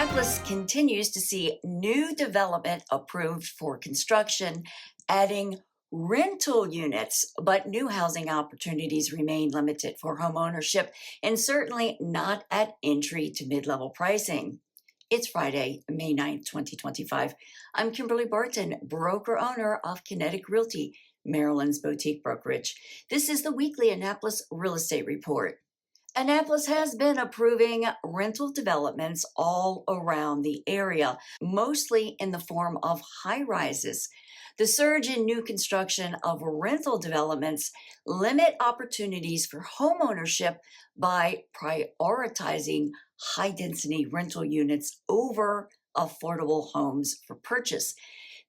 Annapolis continues to see new development approved for construction, adding rental units, but new housing opportunities remain limited for homeownership and certainly not at entry to mid-level pricing. It's Friday, May 9th, 2025. I'm Kimberly Barton, broker-owner of Kinetic Realty, Maryland's boutique brokerage. This is the weekly Annapolis Real Estate Report. Annapolis has been approving rental developments all around the area, mostly in the form of high-rises. The surge in new construction of rental developments limit opportunities for homeownership by prioritizing high-density rental units over affordable homes for purchase.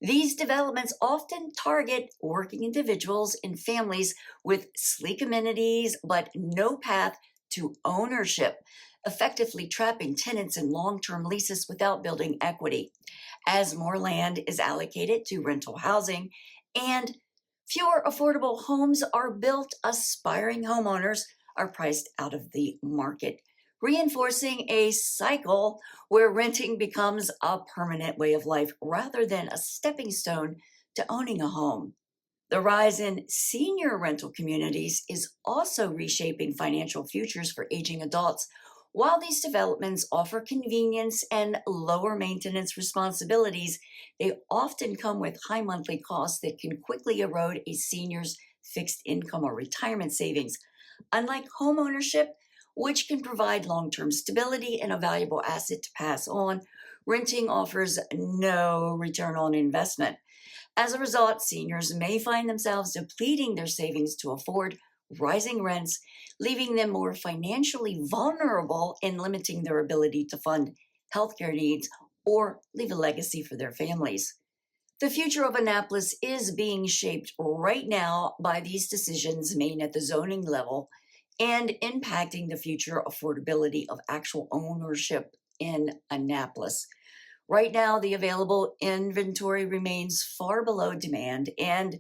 These developments often target working individuals and families with sleek amenities but no path to ownership, effectively trapping tenants in long-term leases without building equity. As more land is allocated to rental housing and fewer affordable homes are built, aspiring homeowners are priced out of the market, reinforcing a cycle where renting becomes a permanent way of life rather than a stepping stone to owning a home. The rise in senior rental communities is also reshaping financial futures for aging adults. While these developments offer convenience and lower maintenance responsibilities, they often come with high monthly costs that can quickly erode a senior's fixed income or retirement savings. Unlike homeownership, which can provide long-term stability and a valuable asset to pass on, renting offers no return on investment. As a result, seniors may find themselves depleting their savings to afford rising rents, leaving them more financially vulnerable and limiting their ability to fund healthcare needs or leave a legacy for their families. The future of Annapolis is being shaped right now by these decisions made at the zoning level and impacting the future affordability of actual ownership in Annapolis. Right now, the available inventory remains far below demand, and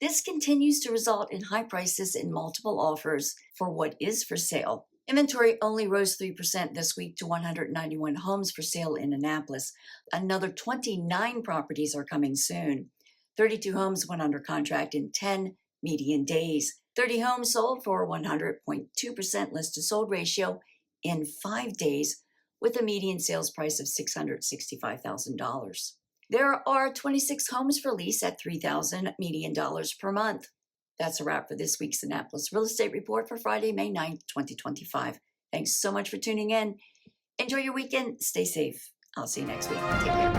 this continues to result in high prices and multiple offers for what is for sale. Inventory only rose 3% this week to 191 homes for sale in Annapolis. Another 29 properties are coming soon. 32 homes went under contract in 10 median days. 30 homes sold for 100.2% list-to-sold ratio in 5 days, with a median sales price of $665,000. There are 26 homes for lease at $3,000 median dollars per month. That's a wrap for this week's Annapolis Real Estate Report for Friday, May 9th, 2025. Thanks so much for tuning in. Enjoy your weekend. Stay safe. I'll see you next week. Take care.